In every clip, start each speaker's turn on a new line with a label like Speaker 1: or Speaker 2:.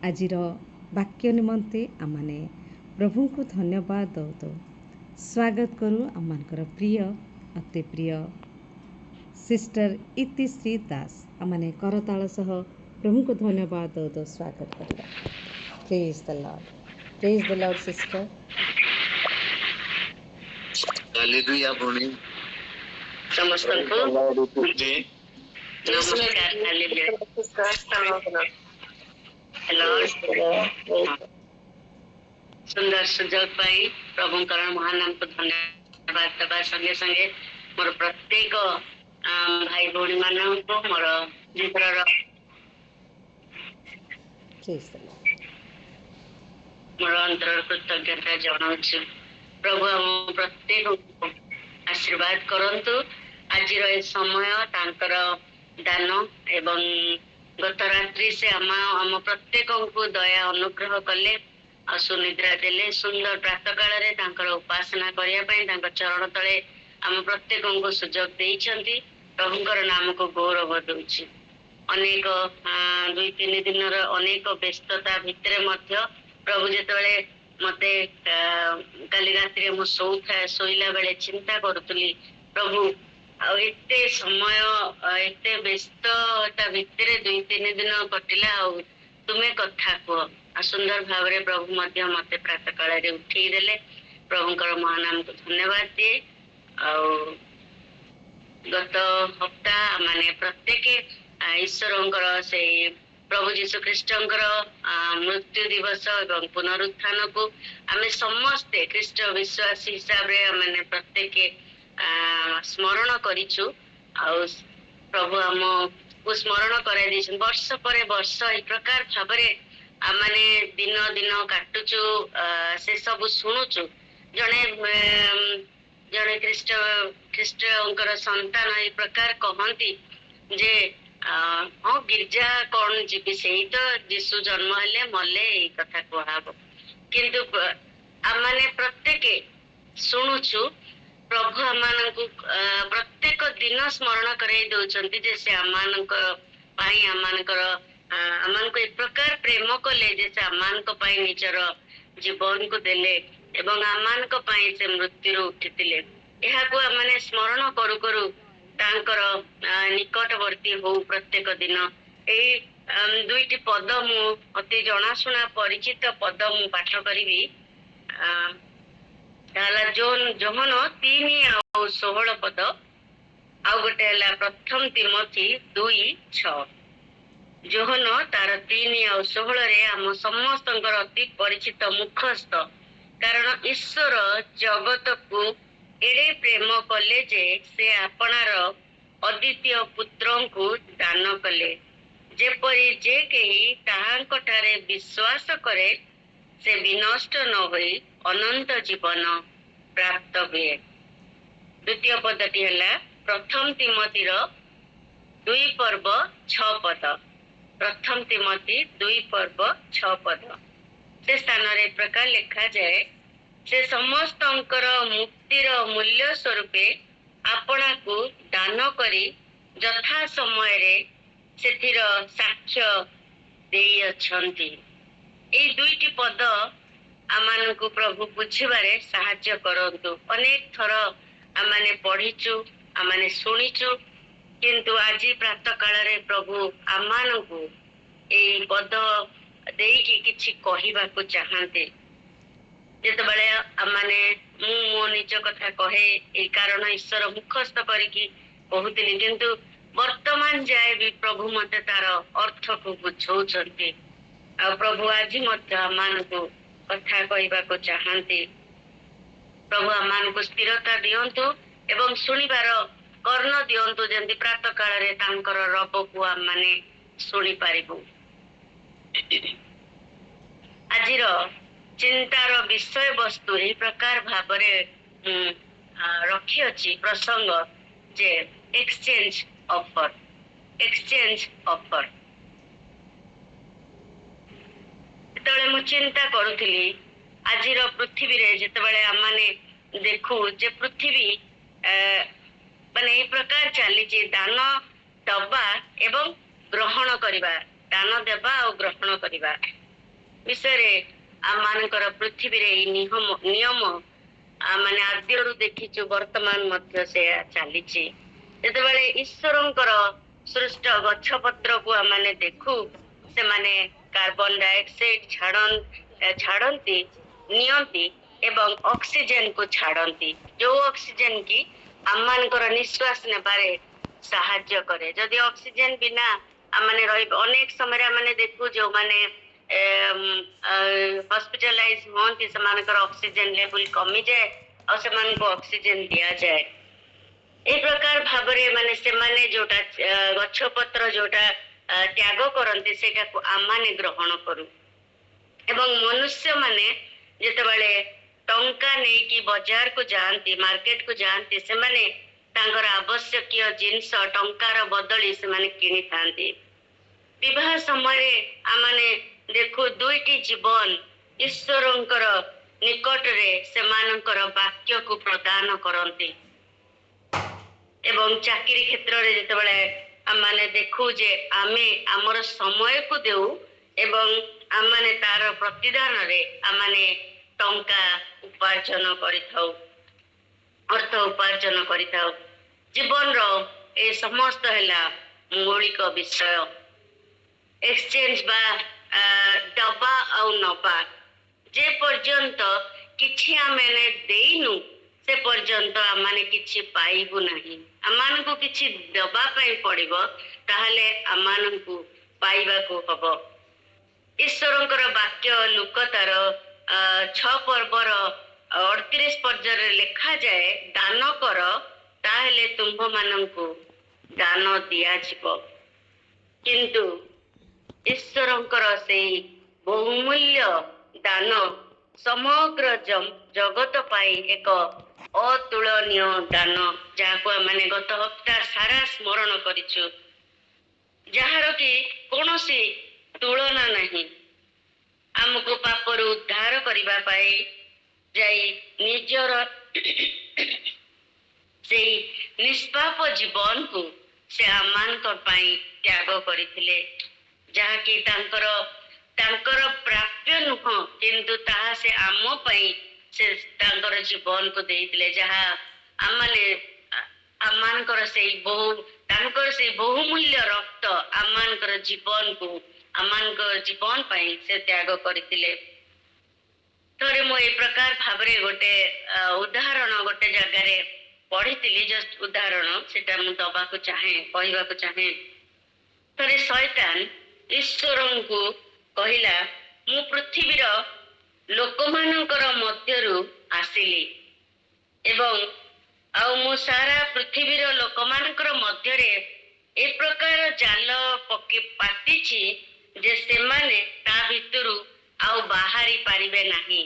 Speaker 1: आजिर वाक्य निमंते आमने प्रभु को धन्यवाद दौ स्वागत करूँ आमर प्रिय अति प्रिय सिस्टर इतिश्री दास आमने करताल सह प्रभु को धन्यवाद दौ स्वागत करवा। Praise the Lord sister.
Speaker 2: Hallelujah भूमि
Speaker 3: समस्तଙ୍କୁ ନମସ୍କାର। ସୁନ୍ଦର ସୁଯୋଗ ପାଇଁ ପ୍ରଭୁଙ୍କର ମହାନ ନାମକୁ ଧନ୍ୟବାଦ ଦେବା ସଙ୍ଗେ ସଙ୍ଗେ ମୋର ପ୍ରତ୍ୟେକ ଭାଇ ଭଉଣୀ ମାନଙ୍କୁ ମୋର ଜୀବନର ମୋର ଅନ୍ତରର କୃତଜ୍ଞତା ଜଣାଉଛି। ପ୍ରଭୁ ଆମ ପ୍ରତ୍ୟେକଙ୍କୁ ଆଶୀର୍ବାଦ କରନ୍ତୁ। ଆଜିର ଏ ସମୟ ତାଙ୍କର ଦାନ ଏବଂ ଗତ ରାତ୍ରି ସେ ଆମ ପ୍ରତ୍ୟେକଙ୍କୁ ଦୟା ଅନୁଗ୍ରହ କଲେ ଆଉ ସୁନିଦ୍ରା ଦେଲେ। ସୁନ୍ଦର ପ୍ରାତଃ କାଳରେ ତାଙ୍କର ଉପାସନା କରିବା ପାଇଁ ତାଙ୍କ ଚରଣ ତଳେ ଆମ ପ୍ରତ୍ୟେକଙ୍କୁ ସୁଯୋଗ ଦେଇଛନ୍ତି। ପ୍ରଭୁଙ୍କର ନାମକୁ ଗୌରବ ଦଉଛି। ଅନେକ 2-3 ଦିନର ଅନେକ ବ୍ୟସ୍ତତା ଭିତରେ ମଧ୍ୟ ପ୍ରଭୁ ଯେତେବେଳେ ମତେ କାଲି ରାତିରେ ମୁଁ ଶୋଇଲା ବେଳେ ଚିନ୍ତା କରୁଥିଲି, ପ୍ରଭୁ ଆଉ ଏତେ ସମୟ ଏତେ ବ୍ୟସ୍ତତା ଭିତରେ 2-3 ଦିନ କଟିଲା, ଆଉ ତୁମେ କଥା କୁହ। ଆଉ ସୁନ୍ଦର ଭାବରେ ପ୍ରଭୁ ମଧ୍ୟ ମତେ ପ୍ରାତଃ କାଳରେ ଉଠେଇ ଦେଲେ। ପ୍ରଭୁଙ୍କର ମହାନାମକୁ ଧନ୍ୟବାଦ ଦିଏ। ଆଉ ଗତ ହପ୍ତାହ ମାନେ ପ୍ରତ୍ୟେକ ଈଶ୍ୱରଙ୍କର ସେଇ ପ୍ରଭୁ ଯୀଶୁ ଖ୍ରୀଷ୍ଟଙ୍କର ମୃତ୍ୟୁ ଦିବସ ଏବଂ ପୁନରୁତ୍ଥାନକୁ ଆମେ ସମସ୍ତେ ଖ୍ରୀଷ୍ଟ ବିଶ୍ୱାସୀ ହିସାବରେ ମାନେ ପ୍ରତ୍ୟେକ ସ୍ମରଣ କରିଛୁ। ଆଉ ପ୍ରଭୁ ଆମକୁ ସ୍ମରଣ କରାଇ ଦେଇଛନ୍ତି। ବର୍ଷ ପରେ ବର୍ଷ ଏହି ପ୍ରକାର ଭାବରେ ଆମେ ଦିନ ଦିନ କାଟୁଛୁ, ସେ ସବୁ ଶୁଣୁଛୁ। ଜଣେ ଖ୍ରୀଷ୍ଟଙ୍କର ସନ୍ତାନ ଏହି ପ୍ରକାର କହନ୍ତି ଯେ ହଁ ଗିର୍ଜା କଣ ଯିବି, ସେଇ ତ ଯୀଶୁ ଜନ୍ମ ହେଲେ ମଲେ ଏଇ କଥା କୁହାହବ। କିନ୍ତୁ ଆମେ ପ୍ରତ୍ୟେକ ଶୁଣୁଛୁ ପ୍ରଭୁ ଆମମାନଙ୍କୁ ପ୍ରତ୍ୟେକ ଦିନ ସ୍ମରଣ କରାଇ ଦଉଛନ୍ତି ଯେ ସେ ଆମମାନଙ୍କ ପାଇଁ ଆମମାନଙ୍କୁ ଏ ପ୍ରକାର ପ୍ରେମ କଲେ ଯେ ସେ ଆମମାନଙ୍କ ପାଇଁ ନିଜର ଜୀବନକୁ ଦେଲେ ଏବଂ ଆମମାନଙ୍କ ପାଇଁ ସେ ମୃତ୍ୟୁରୁ ଉଠିଥିଲେ। ଏହାକୁ ଆମେ ସ୍ମରଣ କରୁ କରୁ ତାଙ୍କର ନିକଟବର୍ତ୍ତୀ ହଉ ପ୍ରତ୍ୟେକ ଦିନ। ଏଇ 2ଟି ପଦ ମୁଁ ଅତି ଜଣାଶୁଣା ପରିଚିତ ପଦ ମୁଁ ପାଠ କରିବି। ହେଲା ଯୋହନ 3:16 ପଦ, ଆଉ ଗୋଟେ ହେଲା ପ୍ରଥମ ତିମୋଥୀ 2:6। ଯୋହନ ତାର 3:16 ଆମ ସମସ୍ତଙ୍କର ଅତି ପରିଚିତ ମୁଖସ୍ଥ। କାରଣ ଈଶ୍ୱର ଜଗତକୁ ଏଡ଼େ ପ୍ରେମ କଲେ ଯେ ସେ ଆପଣାର ଅଦ୍ୱିତୀୟ ପୁତ୍ରଙ୍କୁ ଦାନ କଲେ, ଯେପରି ଯେ କେହି ତାହାଙ୍କ ଠାରେ ବିଶ୍ୱାସ କରେ ସେ ବିନଷ୍ଟ ନ ହୋଇ ଅନନ୍ତ ଜୀବନ ପ୍ରାପ୍ତ ହୁଏ। ଦ୍ୱିତୀୟ ପଦଟି ହେଲା ପ୍ରଥମ ତିମୋଥୀର 2:6 ପଦ। ପ୍ରଥମ ତିମୋଥୀ 2:6 ସେ ସ୍ଥାନରେ ପ୍ରକାର ଲେଖାଯାଏ, ସେ ସମସ୍ତଙ୍କର ମୁକ୍ତିର ମୂଲ୍ୟ ସ୍ୱରୂପେ ଆପଣାକୁ ଦାନ କରି ଯଥା ସମୟରେ ସେଥିର ସାକ୍ଷ୍ୟ ଦେଇଅଛନ୍ତି। ଏଇ 2ଟି ପଦ ଆମମାନଙ୍କୁ ପ୍ରଭୁ ବୁଝିବାରେ ସାହାଯ୍ୟ କରନ୍ତୁ। ଅନେକ ଥର ଆମେ ପଢିଛୁ, ଆମେ ଶୁଣିଛୁ, କିନ୍ତୁ ଆଜି ପ୍ରାତଃ କାଳରେ ପ୍ରଭୁ ଆମମାନଙ୍କୁ ଏଇ ପଦ ଦେଇକି କିଛି କହିବାକୁ ଚାହାନ୍ତି। ଯେତେବେଳେ ମୁଁ ମୋ ନିଜ କଥା କହେ, ଏଇ କାରଣ ଈଶ୍ୱର ମୁଖସ୍ଥ କରିକି କହୁଥିଲି, କିନ୍ତୁ ବର୍ତ୍ତମାନ ଯାଏ ବି ପ୍ରଭୁ ମତେ ତାର ଅର୍ଥକୁ ବୁଝଉଛନ୍ତି। ଆଉ ପ୍ରଭୁ ଆଜି ମଧ୍ୟ ଆମମାନଙ୍କୁ କଥା କହିବାକୁ ଚାହାନ୍ତି। ପ୍ରଭୁ ଆମମାନଙ୍କୁ ସ୍ଥିରତା ଦିଅନ୍ତୁ ଏବଂ ଶୁଣିବାର କର୍ଣ୍ଣ ଦିଅନ୍ତୁ, ଯେମିତି ପ୍ରାତଃ କାଳରେ ତାଙ୍କର ରବକୁ ଆମେ ଶୁଣିପାରିବୁ। ଆଜିର ଚିନ୍ତାର ବିଷୟବସ୍ତୁ ଏହି ପ୍ରକାର ଭାବରେ ରଖିଅଛି ପ୍ରସଙ୍ଗ ଯେ ଏକ୍ସଚେଞ୍ଜ ଅଫର। ଯେତେବେଳେ ମୁଁ ଚିନ୍ତା କରୁଥିଲି ଆଜିର ପୃଥିବୀରେ, ଯେତେବେଳେ ଆମେ ଦେଖୁ ଯେ ପୃଥିବୀ ମାନେ ଏହି ପ୍ରକାର ଚାଲିଛି, ଦାନ ଦବା ଏବଂ ଗ୍ରହଣ କରିବା, ଦାନ ଦେବା ଆଉ ଗ୍ରହଣ କରିବା। विषय आम मानकर पृथ्वी रे नियम नियम माने आद्यरू देखिचु वर्तमान मध्य से चली जेतेबेले ईश्वरंकर सृष्ट गछ पत्र को आमने देखू से माने कार्बन डाइऑक्साइड छाड़ती नियंती एवं ऑक्सीजन को छाड़ती जो ऑक्सीजन की आम मानकर निश्वास नेबारे साहाय्य करे जदि ऑक्सीजन बिना आमने रही अनेक समय आमने देखू जो माने हॉस्पिटलाइज होती से ऑक्सीजन लेवल कमी जाए और से ऑक्सीजन दिया जाए ए प्रकार भाबरे माने से माने जोटा गछ पत्र जोटा त्याग करते सेटा को आम माने ग्रहण करू एवं मनुष्य माने जेतेबेले टंका नहीं कि बाजार को जाती मार्केट को जाती से माने तांकर आवश्यकीय जिनस टंकार बदली से माने किनी थांती विवाह समय आमने देखो दुईटी जीवन ईश्वरंकर निकट रे से मानकर वाक्य को प्रदान करते एवं चाकरी क्षेत्र रे जेतेबेले आमने देखू जे आमे आमर समय को देऊ एवं आमने तार प्रतिदान रे आमने टंका उपार्जन करिथाउ अर्थ उपार्जन करिथाउ जीवन रो ए समस्त हैला मौलिक विषय एक्सचेंज बा दबा और नबा जे पर्यंत किछि आमने देइनु से पर्यंत आमने किछि पाइबु नाही आमानकु किछि दबा पाई पड़िबो ताहले आमानकु पाइबा को हबो ईश्वरंकर वाक्य लुकतार 6 पर्वर 38 पर्याय लिखा जाए दान कर ताहले तुम्भ मानकु दान दिया जिवो किंतु ईश्वरंकर से बहुमूल्य दान समग्र जगत पाई एक अतुलनीय दान जहाँ माने गत हप्ताह सारा स्मरण करिछु जार कि कौन सी तुलना नहीं आमको पापर उद्धार करबा पाई जाई निजर से निष्पाप जीवन को से आमानकर पाई त्याग करथिले जहाँ कि तांकर प्राप्य नुह किंतु ताहा से आम पाई से तांकर जीवन को देइथिले जहाँ आमने आमानकर से बहुमूल्य रक्त आमानकर जीवन को आमानकर जीवन पाई से त्याग करथिले थोड़े मु ए प्रकार भाबरे गोटे उदाहरण गोटे जगह रे पढ़िथिली जस्ट उदाहरण सेटा मु दबा को चाहे कहबा को चाहे थोड़े शैतान ईश्वरन को कहिला मु पृथ्वीर लोकमानकर मध्यरु आसिली एवं आउ मु सारा पृथ्वीर लोकमानकर मध्य रे ए प्रकार जाल पके पातिछि जे सेमाने ता भितरु आउ बाहरी पारिबे नाही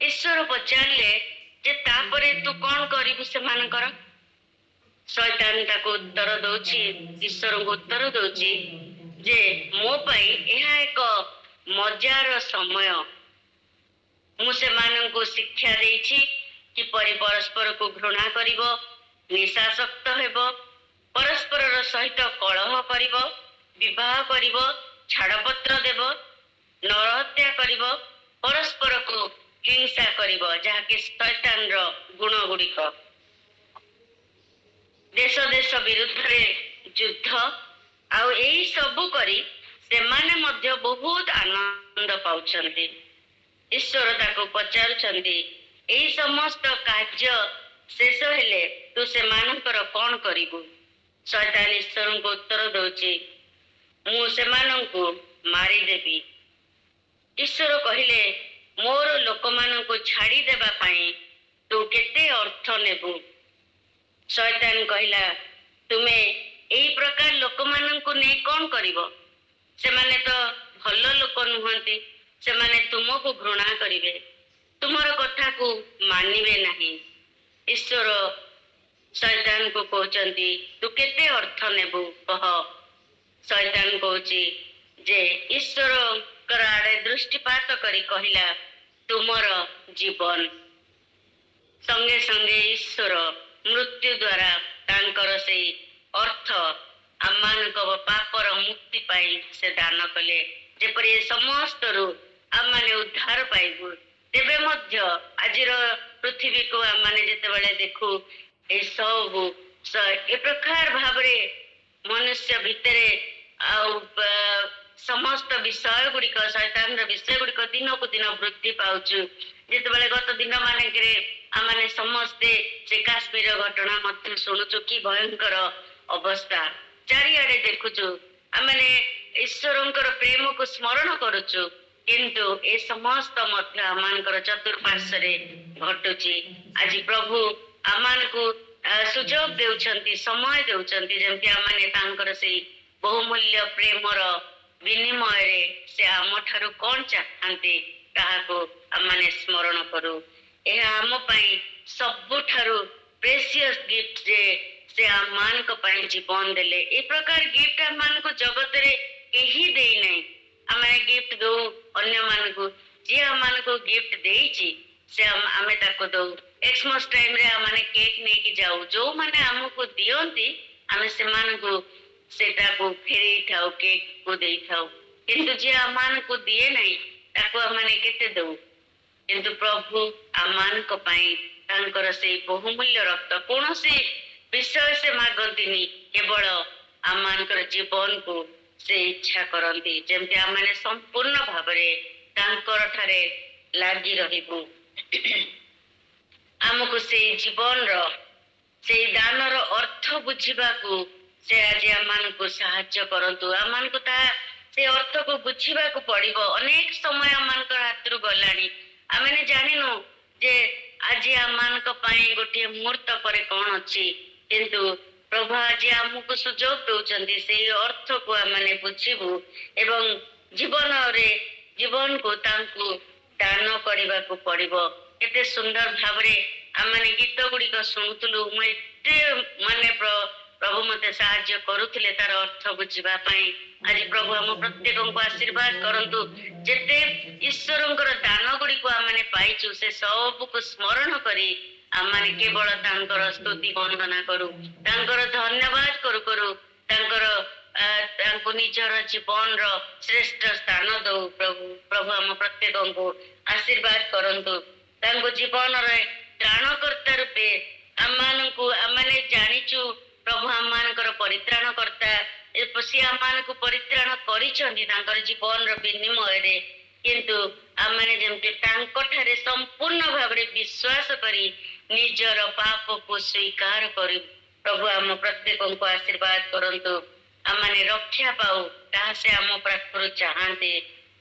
Speaker 3: ईश्वर पचारले जे तापरे तू कौन करिबु सेमानकर शैतान ताको उत्तर दउछि ईश्वर को उत्तर दउछि जे मो पाई एहा एक मजार समय मु सेमाननको शिक्षा देइछि कि परस्पर को घृणा करिवो निशासक्त हेबो परस्पर सहित कलह करिवो विवाह करिवो छाड़पत्र देवो नरहत्या करिवो परस्पर को हिंसा करिवो जहा कि शैतान रो गुण गुड़िक देश देश विरुद्ध रे युद्ध आउ एही सबु करी सेमाने मध्य बहुत आनंद पाउछन्ति ईश्वर ताको पचारुछन्ति एही समस्त कार्य शेष हेले तू सेमानकर कौन करिबु शैतान ईश्वर को उत्तर दउछि मु सेमानंकु मारी देबी ईश्वर कहिले मोर लोकमानंकु छाड़ी देबा पाई तू केते अर्थ नेबु शैतान कहिला तुमे एही प्रकार लोकमानंकु ने कौन करिवो सेमाने तो भलो लोक नुहंती सेमाने तुमको घृणा करिवे तुमर कथा को मानिबे नाही ईश्वर शैतान को कहउचंती तू केते अर्थ नेबु कह शैतान कहउची जे ईश्वर कर आड़े दृष्टिपात करी कहिला तुमर जीवन संगे संगे ईश्वर मृत्यु द्वारा तांकर से अर्थ ଆମମାନଙ୍କ ପାପର ମୁକ୍ତି ପାଇଁ ସେ ଦାନ କଲେ, ଯେପରି ଏ ସମସ୍ତରୁ ଆମମାନେ ଉଦ୍ଧାର ପାଇବୁ। ତେବେ ମଧ୍ୟ ଆଜିର ପୃଥିବୀକୁ ଆମମାନେ ଯେତେବେଳେ ଦେଖୁ, ଏସବୁ ଏ ପ୍ରକାର ଭାବରେ ମନୁଷ୍ୟ ଭିତରେ ଆଉ ସମସ୍ତ ବିଷୟ ଗୁଡିକ, ଶୈତାନର ବିଷୟ ଗୁଡିକ ଦିନକୁ ଦିନ ବୃଦ୍ଧି ପାଉଛୁ। ଯେତେବେଳେ ଗତ ଦିନ ମାନଙ୍କରେ ଆମମାନେ ସମସ୍ତେ ସେ କାଶ୍ମୀର ଘଟଣା ମଧ୍ୟ ଶୁଣୁଛୁ, କି ଭୟଙ୍କର ଅବସ୍ଥା ଚାରିଆଡେ ଦେଖୁଛୁ। ଆମମାନେ ଈଶ୍ୱରଙ୍କର ପ୍ରେମକୁ ସ୍ମରଣ କରୁଛୁ, କିନ୍ତୁ ଏ ସମସ୍ତ ମଧ୍ୟ ଆମମାନଙ୍କର ଚତୁଃପାର୍ଶ୍ୱରେ ଘଟୁଛି। ଆଜି ପ୍ରଭୁ ଆମମାନଙ୍କୁ ସୁଯୋଗ ଦେଉଛନ୍ତି, ସମୟ ଦେଉଛନ୍ତି, ଯେମିତି ଆମମାନେ ତାଙ୍କର ସେଇ ବହୁମୂଲ୍ୟ ପ୍ରେମର ବିନିମୟରେ ସେ ଆମଠାରୁ କଣ ଚାହାନ୍ତି ତାହାକୁ ଆମମାନେ ସ୍ମରଣ କରୁ। ଏହା ଆମ ପାଇଁ ସବୁଠାରୁ ପ୍ରେସିୟସ୍ ଗିଫ୍ଟ, ଯେ ସେ ଆମମାନଙ୍କ ପାଇଁ ଜୀବନ ଦେଲେ। ଏ ପ୍ରକାର ଗିଫ୍ଟ ଆମମାନଙ୍କୁ ଜଗତରେ କେହି ଦେଇନାହିଁ। ଆମେ ଗିଫ୍ଟ ଦଉ ଅନ୍ୟମାନଙ୍କୁ, ଯିଏ ଆମମାନଙ୍କୁ ଗିଫ୍ଟ ଦେଇଛି ସେ ଆମେ ତାକୁ ଦଉ। ଏକ୍ସମସ୍ ଟାଇମରେ ଆମେ କେକ୍ ନେଇକି ଯାଉ, ଯୋଉମାନେ ଆମକୁ ଦିଅନ୍ତି ଆମେ ସେମାନଙ୍କୁ ସେଟାକୁ ଫେରେଇ ଥାଉ, କେକ୍ କୁ ଦେଇଥାଉ। କିନ୍ତୁ ଯିଏ ଆମମାନଙ୍କୁ ଦିଏ ନାହିଁ ତାକୁ ଆମେ କେତେ ଦଉ। କିନ୍ତୁ ପ୍ରଭୁ ଆମମାନଙ୍କ ପାଇଁ ତାଙ୍କର ସେଇ ବହୁମୂଲ୍ୟ ରକ୍ତ, କୌଣସି ବିଷୟ ସେ ମାଗନ୍ତିନି, କେବଳ ଆମମାନଙ୍କର ଜୀବନକୁ ସେ ଇଚ୍ଛା କରନ୍ତି, ଯେମିତି ଆମେ ସମ୍ପୂର୍ଣ୍ଣ ଭାବରେ ତାଙ୍କର ଠାରେ ଲାଗି ରହିବୁ। ଆମକୁ ସେଇ ଜୀବନର ସେଇ ଦାନର ଅର୍ଥ ବୁଝିବାକୁ ସେ ଆଜି ଆମମାନଙ୍କୁ ସାହାଯ୍ୟ କରନ୍ତୁ। ଆମମାନଙ୍କୁ ତାହା ସେ ଅର୍ଥକୁ ବୁଝିବାକୁ ପଡିବ। ଅନେକ ସମୟ ଆମମାନଙ୍କର ହାତରୁ ଗଲାଣି, ଆମେ ଜାଣିନୁ ଯେ ଆଜି ଆମମାନଙ୍କ ପାଇଁ ଗୋଟିଏ ମୁହୂର୍ତ୍ତ ପରେ କଣ ଅଛି। କିନ୍ତୁ ପ୍ରଭୁ ଆଜି ଆମକୁ ସୁଯୋଗ ଦଉଛନ୍ତି ସେଇ ଅର୍ଥକୁ ଆମେ ବୁଝିବୁ ଏବଂ ଜୀବନକୁ ତାଙ୍କୁ ଦାନ କରିବାକୁ ପଡିବ। କେତେ ସୁନ୍ଦର ଭାବରେ ଆମେ ଗୀତ ଗୁଡିକ ଶୁଣୁଥିଲୁ। ମୁଁ ଏତେ ପ୍ରଭୁ ମତେ ସାହାଯ୍ୟ କରୁଥିଲେ ତାର ଅର୍ଥ ବୁଝିବା ପାଇଁ। ଆଜି ପ୍ରଭୁ ଆମ ପ୍ରତ୍ୟେକଙ୍କୁ ଆଶୀର୍ବାଦ କରନ୍ତୁ। ଯେତେ ଈଶ୍ୱରଙ୍କର ଦାନ ଗୁଡିକୁ ଆମେ ପାଇଛୁ, ସେ ସବୁକୁ ସ୍ମରଣ କରି ଆମେ କେବଳ ତାଙ୍କର ସ୍ତୁତି ବନ୍ଦନା କରୁ, ତାଙ୍କର ଧନ୍ୟବାଦ କରୁ କରୁ ତାଙ୍କୁ ନିଜର ଜୀବନର ଶ୍ରେଷ୍ଠ ସ୍ଥାନ ଦଉ। ପ୍ରଭୁ ଆମ ପ୍ରତ୍ୟେକଙ୍କୁ ଆଶୀର୍ବାଦ କରନ୍ତୁ। ତାଙ୍କୁ ଜୀବନର ତ୍ରାଣକର୍ତ୍ତା ରୂପେ ଆମମାନଙ୍କୁ ଆମେ ଜାଣିଛୁ। ପ୍ରଭୁ ଆମମାନଙ୍କର ପରିତ୍ରାଣ କର୍ତ୍ତା, ସିଏ ଆମମାନଙ୍କୁ ପରିତ୍ରାଣ କରିଛନ୍ତି ତାଙ୍କର ଜୀବନର ବିନିମୟରେ। କିନ୍ତୁ ଆମେ ଯେମିତି ତାଙ୍କଠାରେ ସମ୍ପୂର୍ଣ୍ଣ ଭାବରେ ବିଶ୍ୱାସ କରି ନିଜର ପାପକୁ ସ୍ୱୀକାର କରି ପ୍ରଭୁ ଆମ ପ୍ରତ୍ୟେକଙ୍କୁ ଆଶୀର୍ବାଦ କରନ୍ତୁ। ଆମେ ରକ୍ଷା ପାଉ, ତାହା ସେ ଆମ ପାଖରୁ ଚାହାନ୍ତି।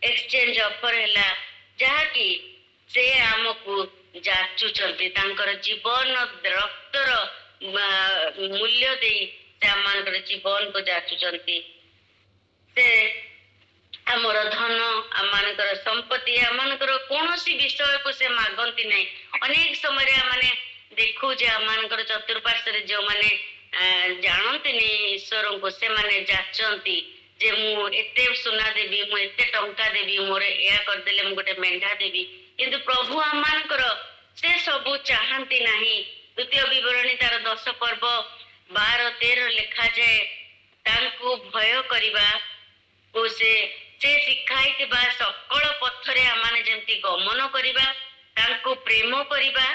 Speaker 3: ଏକ୍ସଚେଞ୍ଜ ଅଫର ହେଲା ଯାହାକି ସେ ଆମକୁ ଯାଚୁଛନ୍ତି, ତାଙ୍କର ଜୀବନ ରକ୍ତର ମୂଲ୍ୟ ଦେଇ ସେ ଆମମାନଙ୍କର ଜୀବନକୁ ଯାଚୁଛନ୍ତି। ସେ ଆମର ଧନ, ଆମମାନଙ୍କର ସମ୍ପତ୍ତି, ଆମମାନଙ୍କର କୌଣସି ବିଷୟକୁ ସେ ମାଗନ୍ତି ନାହିଁ। ଅନେକ ସମୟରେ ଆମେ ଦେଖୁ ଯେ ଆମମାନଙ୍କର ଚତୁଃପାର୍ଶ୍ୱରେ ଯୋଉମାନେ ଜାଣନ୍ତିନି ଈଶ୍ୱରଙ୍କୁ, ସେମାନେ ଯାଚନ୍ତି ଯେ ମୁଁ ଏତେ ସୁନା ଦେବି, ମୁଁ ଏତେ ଟଙ୍କା ଦେବି, ମୋର ଏହା କରିଦେଲେ ମୁଁ ଗୋଟେ ମେଣ୍ଢା ଦେବି। କିନ୍ତୁ ପ୍ରଭୁ ଆମମାନଙ୍କର ସେ ସବୁ ଚାହାନ୍ତି ନାହିଁ। ଦ୍ୱିତୀୟ ବିବରଣୀ ତାର 10 ପର୍ବ 12-13 ଲେଖାଯାଏ, ତାଙ୍କୁ ଭୟ କରିବା ସେ ଶିଖାଇଥିବା ସକଳ ପଥରେ ଆମେ ଯେମିତି ଗମନ କରିବା, ତାଙ୍କୁ ପ୍ରେମ କରିବା,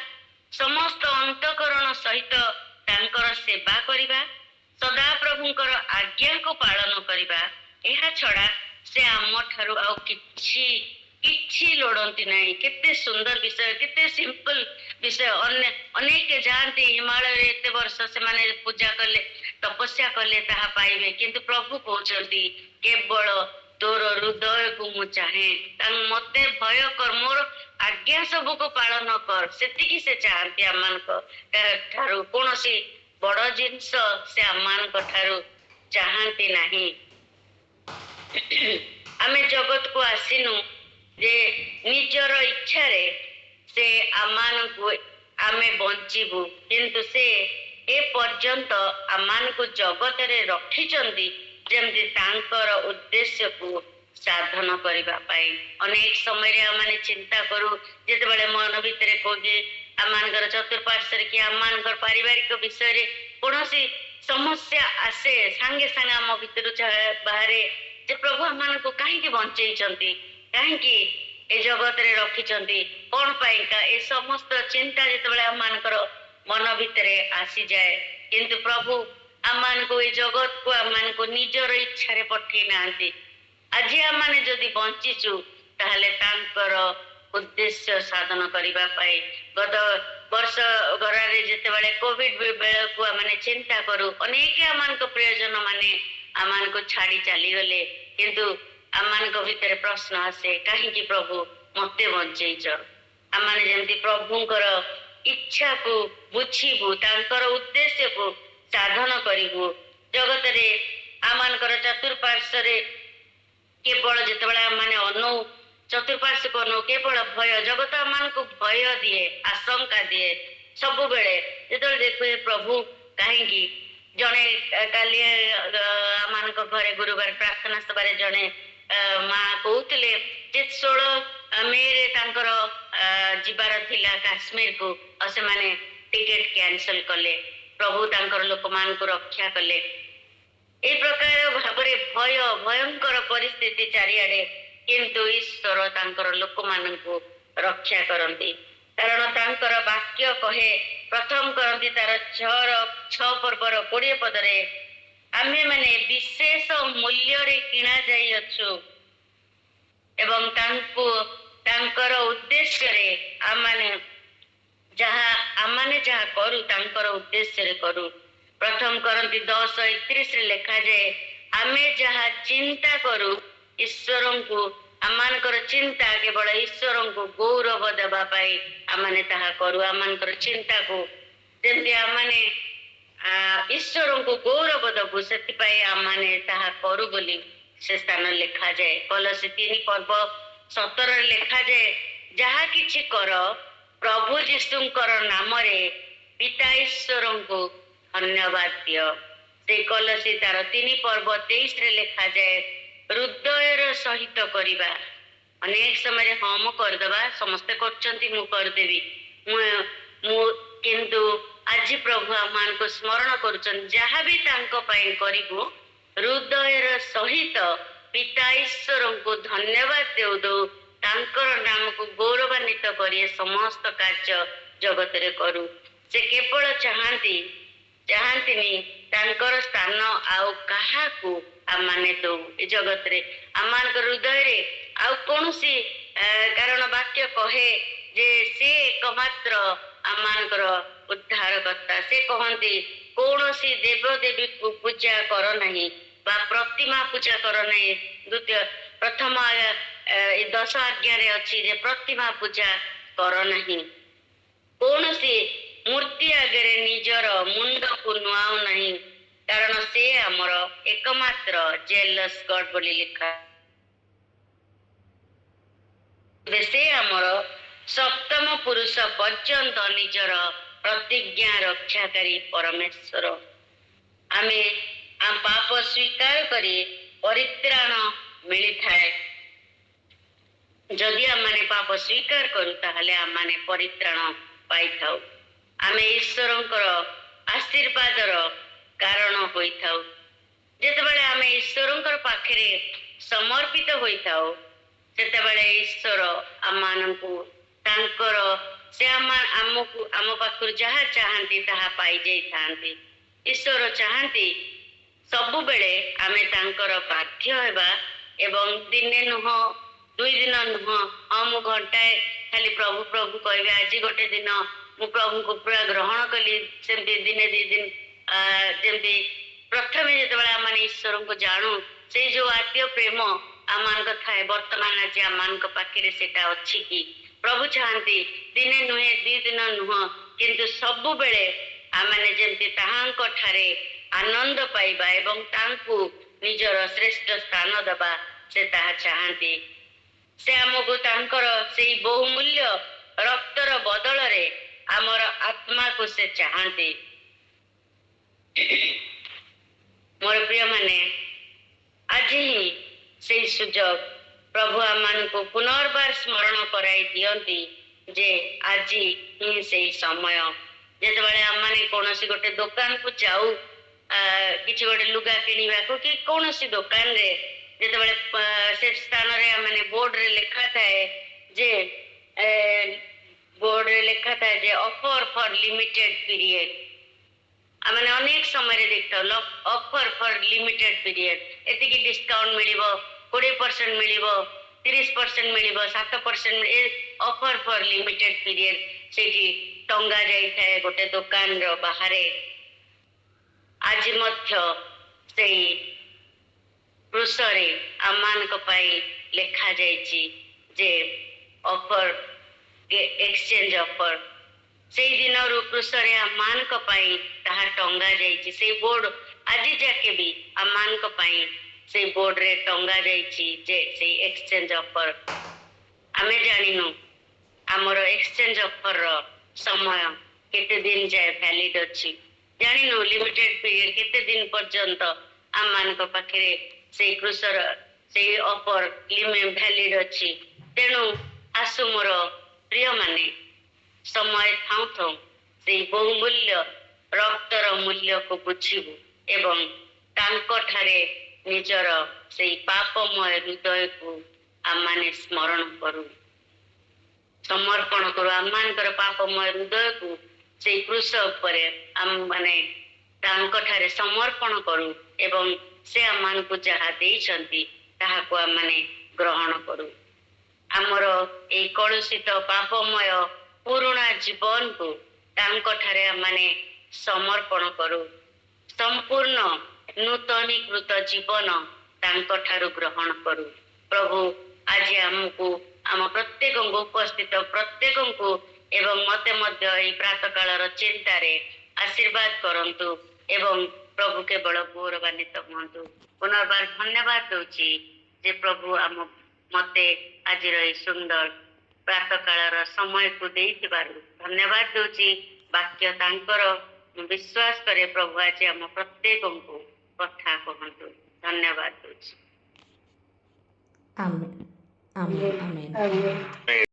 Speaker 3: ସମସ୍ତ ଅନ୍ତଃକରଣ ସହିତ ତାଙ୍କର ସେବା କରିବା, ସଦାପ୍ରଭୁଙ୍କର ଆଜ୍ଞାକୁ ପାଳନ କରିବା। ଏହା ଛଡା ସେ ଆମ ଠାରୁ ଆଉ କିଛି ଲୋଡନ୍ତି ନାହିଁ। କେତେ ସୁନ୍ଦର ବିଷୟ, କେତେ ସିମ୍ପଲ ବିଷୟ। ଅନେକ ଯାଆନ୍ତି ହିମାଳୟରେ, ଏତେ ବର୍ଷ ସେମାନେ ପୂଜା କଲେ, ତପସ୍ୟା କଲେ, ତାହା ପାଇବେ। କିନ୍ତୁ ପ୍ରଭୁ କହୁଛନ୍ତି କେବଳ ତୋର ହୃଦୟକୁ ମୁଁ ଚାହେଁ, ମତେ ଭୟ କର, ମୋର ଆଜ୍ଞା ସବୁକୁ ପାଳନ କର। ସେତିକି ସେ ଚାହାନ୍ତି ଆମମାନଙ୍କ ଠାରୁ। କୌଣସି ବଡ ଜିନିଷ ସେ ଆମମାନଙ୍କ ଠାରୁ ଚାହାନ୍ତି ନାହିଁ। ଆମେ ଜଗତକୁ ଆସିନୁ ଯେ ନିଜର ଇଚ୍ଛାରେ ସେ ଆମମାନଙ୍କୁ ଆମେ ବଞ୍ଚିବୁ, କିନ୍ତୁ ସେ ଏ ପର୍ଯ୍ୟନ୍ତ ଆମମାନଙ୍କୁ ଜଗତରେ ରଖିଛନ୍ତି ଯେମିତି ତାଙ୍କର ଉଦ୍ଦେଶ୍ୟକୁ ସାଧନ କରିବା ପାଇଁ। ଅନେକ ସମୟରେ ଆମେ ଚିନ୍ତା କରୁ, ଯେତେବେଳେ ମନ ଭିତରେ କହୁଛେ ଆମମାନଙ୍କର ଚତୁଃପାର୍ଶ୍ୱରେ କି ଆମମାନଙ୍କର ପାରିବାରିକ ବିଷୟରେ କୌଣସି ସମସ୍ୟା ଆସେ ସାଙ୍ଗେ ସାଙ୍ଗେ ଆମ ଭିତରୁ ବାହାରେ ଯେ ପ୍ରଭୁ ଆମମାନଙ୍କୁ କାହିଁକି ବଞ୍ଚେଇଛନ୍ତି, କାହିଁକି ଏ ଜଗତରେ ରଖିଛନ୍ତି, କଣ ପାଇଁକା, ଏ ସମସ୍ତ ଚିନ୍ତା ଯେତେବେଳେ ଆମମାନଙ୍କର ମନ ଭିତରେ ଆସିଯାଏ। କିନ୍ତୁ ପ୍ରଭୁ ଆମମାନଙ୍କୁ ଏ ଜଗତକୁ ଆମମାନଙ୍କୁ ନିଜର ଇଚ୍ଛାରେ ପଠେଇ ନାହାନ୍ତି। ଆଜି ଆମମାନେ ଯଦି ବଞ୍ଚିଛୁ ତାହେଲେ ତାଙ୍କର ଉଦ୍ଦେଶ୍ୟ ସାଧନ କରିବା ପାଇଁ। ଗତ ବର୍ଷ ଗରାରେ ଯେତେବେଳେ କୋଭିଡ ବେଳକୁ ଆମେ ଚିନ୍ତା କରୁ, ଅନେକ ଆମମାନଙ୍କ ପ୍ରିୟଜନ ମାନେ ଆମମାନଙ୍କୁ ଛାଡି ଚାଲିଗଲେ, କିନ୍ତୁ ଆମମାନଙ୍କ ଭିତରେ ପ୍ରଶ୍ନ ଆସେ କାହିଁକି ପ୍ରଭୁ ମତେ ବଞ୍ଚେଇଛ। ଆମମାନେ ଯେମିତି ପ୍ରଭୁଙ୍କର ଇଚ୍ଛାକୁ ବୁଝିବୁ, ତାଙ୍କର ଉଦ୍ଦେଶ୍ୟକୁ ସାଧନ କରିବୁ। ଜଗତରେ ଆମମାନଙ୍କର ଚତୁଃପାର୍ଶ୍ୱରେ କେବଳ ଯେତେବେଳେ ଆମମାନେ ଅନଉ, ଚତୁଃପାର୍ଶ୍ୱକୁ ଅନଉ, କେବଳ ଭୟ, ଜଗତ ଆମମାନଙ୍କୁ ଭୟ ଦିଏ, ଆଶଙ୍କା ଦିଏ ସବୁବେଳେ। ଯେତେବେଳେ ଦେଖୁଏ ପ୍ରଭୁ କାହିଁକି, ଜଣେ କାଲି ଆମମାନଙ୍କ ଘରେ ଗୁରୁବାର ପ୍ରାର୍ଥନା ସଭାରେ ଜଣେ ମା କହୁଥିଲେ ଯେ 16 ମେରେ ତାଙ୍କର ଯିବାର ଥିଲା କାଶ୍ମୀରକୁ, ଆଉ ସେମାନେ ଟିକେଟ କ୍ୟାନସଲ କଲେ। ପ୍ରଭୁ ତାଙ୍କର ଲୋକମାନଙ୍କୁ ରକ୍ଷା କଲେ। এই ପ୍ରକାର ଭାବରେ ଭୟଙ୍କର ପରିସ୍ଥିତି ଚାରିଆଡେ, କିନ୍ତୁ ଈଶ୍ୱର ତାଙ୍କର ଲୋକମାନଙ୍କୁ ରକ୍ଷା କରନ୍ତି। କାରଣ ତାଙ୍କର ବାକ୍ୟ କହେ, ପ୍ରଥମ କରନ୍ତି ତାର 6 ପର୍ବର 20 ପଦରେ, ଆମେ ମାନେ ବିଶେଷ ମୂଲ୍ୟରେ କିଣା ଯାଇଅଛୁ ଏବଂ ତାଙ୍କର ଉଦ୍ଦେଶ୍ୟରେ ଆମମାନେ ଯାହା କରୁ ତାଙ୍କର ଉଦ୍ଦେଶ୍ୟରେ କରୁ। ପ୍ରଥମ କରନ୍ତି 10:31 ଲେଖାଯାଏ, ଆମେ ଯାହା ଚିନ୍ତା କରୁ ଈଶ୍ୱରଙ୍କୁ, ଆମମାନଙ୍କର ଚିନ୍ତା କେବଳ ଈଶ୍ୱରଙ୍କୁ ଗୌରବ ଦେବା ପାଇଁ ଆମମାନେ ତାହା କରୁ। ଆମମାନଙ୍କର ଚିନ୍ତାକୁ ଯେମିତି ଆମମାନେ ଈଶ୍ୱରଙ୍କୁ ଗୌରବ ଦବୁ, ସେଥିପାଇଁ ଆମମାନେ ତାହା କରୁ ବୋଲି ସେ ସ୍ଥାନ ଲେଖାଯାଏ। କଲୋସୀ 3:17 ଲେଖାଯାଏ, ଯାହା କିଛି କର ପ୍ରଭୁ ଯୀଶୁଙ୍କର ନାମରେ ପିତା ଈଶ୍ୱରଙ୍କୁ ଧନ୍ୟବାଦ ଦିଅ। ସେଇ କଲୋସୀ ତାର 3:23 ଲେଖାଯାଏ, ହୃଦୟର ସହିତ କରିବା। ଅନେକ ସମୟରେ ହଁ ମୁଁ କରିଦେବା, ସମସ୍ତେ କରୁଛନ୍ତି ମୁଁ କରିଦେବି, କିନ୍ତୁ ଆଜି ପ୍ରଭୁ ଆମମାନଙ୍କୁ ସ୍ମରଣ କରୁଛନ୍ତି, ଯାହା ବି ତାଙ୍କ ପାଇଁ କରିବୁ ହୃଦୟର ସହିତ ପିତା ଈଶ୍ୱରଙ୍କୁ ଧନ୍ୟବାଦ ଦେଉ ତାଙ୍କର ନାମକୁ ଗୌରବାନ୍ୱିତ କରି ସମସ୍ତ କାର୍ଯ୍ୟ ଜଗତରେ କରୁ। ସେ କେବଳ ଚାହାନ୍ତିନି ତାଙ୍କର ସ୍ଥାନ ଆଉ କାହାକୁ ଆମମାନେ ଦଉ ଏ ଜଗତରେ, ଆମମାନଙ୍କ ହୃଦୟରେ ଆଉ କୌଣସି, କାରଣ ବାକ୍ୟ କହେ ଯେ ସେ ଏକମାତ୍ର ଆମମାନଙ୍କର ଉଦ୍ଧାରକର୍ତ୍ତା। ସେ କହନ୍ତି କୌଣସି ଦେବଦେବୀକୁ ପୂଜା କର ନାହିଁ ବା ପ୍ରତିମା ପୂଜା କର ନାହିଁ। ପ୍ରଥମ 10 ଆଜ୍ଞାରେ ଅଛି ଯେ ପ୍ରତିମା ପୂଜା କର ନାହିଁ, କୌଣସି ମୂର୍ତ୍ତି ଆଗରେ ନିଜର ମୁଣ୍ଡକୁ ନୁଆଉ ନାହିଁ, କାରଣ ସେ ଆମର ଏକମାତ୍ର ଜେଲସ୍ ଗଡ୍ ବୋଲି ଲେଖା। ସେ ଆମର ସପ୍ତମ ପୁରୁଷ ପର୍ଯ୍ୟନ୍ତ ନିଜର ପ୍ରତିଜ୍ଞା ରକ୍ଷାକାରୀ ପରମେଶ୍ୱର। ଆମେ ପାପ ସ୍ୱୀକାର କରି ପରିତ୍ରାଣ ମିଳିଥାଏ। ଯଦି ଆମମାନେ ପାପ ସ୍ୱୀକାର କରୁ ତାହେଲେ ଆମମାନେ ପରିତ୍ରାଣ ପାଇଥାଉ। ଆମେ ଈଶ୍ୱରଙ୍କର ଆଶୀର୍ବାଦର କାରଣ ହୋଇଥାଉ। ଯେତେବେଳେ ଆମେ ଈଶ୍ୱରଙ୍କର ପାଖରେ ସମର୍ପିତ ହୋଇଥାଉ, ସେତେବେଳେ ଈଶ୍ୱର ଆମମାନଙ୍କୁ ତାଙ୍କର ଆମ ପାଖରୁ ଯାହା ଚାହାନ୍ତି ତାହା ପାଇଯାଇଥାନ୍ତି। ଈଶ୍ୱର ଚାହାନ୍ତି ସବୁବେଳେ ଆମେ ତାଙ୍କର ବାଧ୍ୟ ହେବା ଏବଂ ଦିନେ ନୁହଁ, 2 ଦିନ ନୁହଁ, ହଁ ମୁଁ ଘଣ୍ଟାଏ ଖାଲି ପ୍ରଭୁ ପ୍ରଭୁ କହିବେ, ଆଜି ଗୋଟେ ଦିନ ମୁଁ ପ୍ରଭୁଙ୍କୁ ପୁରା ଗ୍ରହଣ କଲି, ସେମିତି ଦିନେ 2 ଦିନ, ଯେମିତି ପ୍ରଥମେ ଯେତେବେଳେ ଆମେ ଈଶ୍ୱରଙ୍କୁ ଜାଣୁ, ସେଇ ଯୋଉ ଆଦ୍ୟ ପ୍ରେମ ଆମମାନଙ୍କ ଥାଏ, ବର୍ତ୍ତମାନ ଆଜି ଆମମାନଙ୍କ ପାଖରେ ସେଟା ଅଛି କି? ପ୍ରଭୁ ଚାହାନ୍ତି ଦିନେ ନୁହେଁ, 2 ଦିନ ନୁହଁ, କିନ୍ତୁ ସବୁବେଳେ ଆମମାନେ ଯେମିତି ତାହାଙ୍କ ଠାରେ ଆନନ୍ଦ ପାଇବା ଏବଂ ତାଙ୍କୁ ନିଜର ଶ୍ରେଷ୍ଠ ସ୍ଥାନ ଦେବା, ସେ ତାହା ଚାହାନ୍ତି। ସେ ଆମକୁ ତାଙ୍କର ସେଇ ବହୁମୂଲ୍ୟ ରକ୍ତର ବଦଳରେ ଆମର ଆତ୍ମାକୁ ସେ ଚାହାନ୍ତି। ମୋର ପ୍ରିୟମାନେ, ଆଜି ହିଁ ସେଇ ସୁଯୋଗ ପ୍ରଭୁ ଆମମାନଙ୍କୁ ପୁନର୍ବାର ସ୍ମରଣ କରାଇ ଦିଅନ୍ତି ଯେ ଆଜି ହିଁ ସେଇ ସମୟ। ଯେତେବେଳେ ଆମମାନେ କୌଣସି ଗୋଟେ ଦୋକାନକୁ ଯାଉ, କିଛି ଗୋଟେ ଲୁଗା କିଣିବାକୁ କି କୌଣସି ଦୋକାନରେ ଯେତେବେଳେ ସେ ସ୍ଥାନରେ ମାନେ ବୋର୍ଡରେ ଲେଖା ଥାଏ ଯେ ଅଫର ଫର ଲିମିଟେଡ ପିରିୟଡ, ଆମେ ଅନେକ ସମୟରେ ଦେଖିଥାଉ ଅଫର ଫର ଲିମିଟେଡ ପିରିୟଡ, ଏତିକି ଡିସକାଉଣ୍ଟ ମିଳିବ, 20% ମିଳିବ, 30% ମିଳିବ, 7% ଅଫର ଫର ଲିମିଟେଡ ପିରିୟଡ ସେଇଠି ଟଙ୍ଗା ଯାଇଥାଏ ଗୋଟେ ଦୋକାନର ବାହାରେ। ଆଜି ମଧ୍ୟ ସେଇ ପୃଷ୍ଠରେ ଆମମାନଙ୍କ ପାଇଁ ଲେଖାଯାଇଛି ଯେ ଅଫର ଏକ୍ସଚେଞ୍ଜ ଅଫର। ସେଇ ଦିନରୁ ପୃଷ୍ଠରେ ଆମମାନଙ୍କ ପାଇଁ ତାହା ଟଙ୍ଗା ଯାଇଛି। ସେଇ ବୋର୍ଡ ଆଜି ଯାକେ ବି ଆମମାନଙ୍କ ପାଇଁ ସେଇ ବୋର୍ଡରେ ଟଙ୍ଗା ଯାଇଛି ଯେ ସେଇ ଏକ୍ସଚେଞ୍ଜ ଅଫର। ଆମେ ଜାଣିନୁ ଆମର ଏକ୍ସଚେଞ୍ଜ ଅଫରର ସମୟ କେତେ ଦିନ ଯାଏ ଭ୍ୟାଲିଡ ଅଛି, ଜାଣିନୁ ଲିମିଟେଡ ପିରିୟଡ କେତେ ଦିନ ପର୍ଯ୍ୟନ୍ତ ଆମମାନଙ୍କ ପାଖରେ ସେଇ କୃଷର ସେଇ ଅଫର ଭ୍ୟାଲିଡ ଅଛି। ତେଣୁ ଆସୁ ମୋର ପ୍ରିୟମାନେ, ସମୟ ଥାଉ ଥାଉ ସେଇ ବହୁମୂଲ୍ୟ ରକ୍ତର ମୂଲ୍ୟକୁ ବୁଝିବୁ ଏବଂ ତାଙ୍କଠାରେ ନିଜର ସେଇ ପାପମୟ ହୃଦୟକୁ ଆମମାନେ ସ୍ମରଣ କରୁ, ସମର୍ପଣ କରୁ। ଆମମାନଙ୍କର ପାପମୟ ହୃଦୟକୁ ସେଇ କୃଷ ଉପରେ ଆମମାନେ ତାଙ୍କଠାରେ ସମର୍ପଣ କରୁ ଏବଂ ସେ ଆମମାନଙ୍କୁ ଯାହା ଦେଇଛନ୍ତି ତାହାକୁ ଆମମାନେ ଗ୍ରହଣ କରୁ। ଆମର ଏଇ କଳୁଷିତ ପାପମୟ ପୁରୁଣା ଜୀବନକୁ ତାଙ୍କଠାରେ ଆମମାନେ ସମର୍ପଣ କରୁ। ସମ୍ପୂର୍ଣ୍ଣ ନୂତନୀକୃତ ଜୀବନ ତାଙ୍କଠାରୁ ଗ୍ରହଣ କରୁ। ପ୍ରଭୁ ଆଜି ଆମକୁ, ଆମ ପ୍ରତ୍ୟେକଙ୍କୁ, ଉପସ୍ଥିତ ପ୍ରତ୍ୟେକଙ୍କୁ ଏବଂ ମତେ ମଧ୍ୟ ଏହି ପ୍ରାତଃକାଳର ଚିନ୍ତାରେ ଆଶୀର୍ବାଦ କରନ୍ତୁ ଏବଂ ପ୍ରଭୁ କେବଳ ଗୌରବାନ୍ୱିତ ହୁଅନ୍ତୁ। ପୁନର୍ବାର ଧନ୍ୟବାଦ ଦଉଛି ଯେ ପ୍ରଭୁ ମତେ ଆଜିର ଏହି ସୁନ୍ଦର ପ୍ରାତଃକାଳର ସମୟକୁ ଦେଇଥିବାରୁ ଧନ୍ୟବାଦ ଦଉଛି। ବାକ୍ୟ ତାଙ୍କର ବିଶ୍ୱାସ କରେ ପ୍ରଭୁ ଆଜି ଆମ ପ୍ରତ୍ୟେକଙ୍କୁ କଥା କହନ୍ତୁ। ଧନ୍ୟବାଦ ଦଉଛି।
Speaker 1: ଆମେନ୍, ଆମେନ୍, ଆମେନ୍।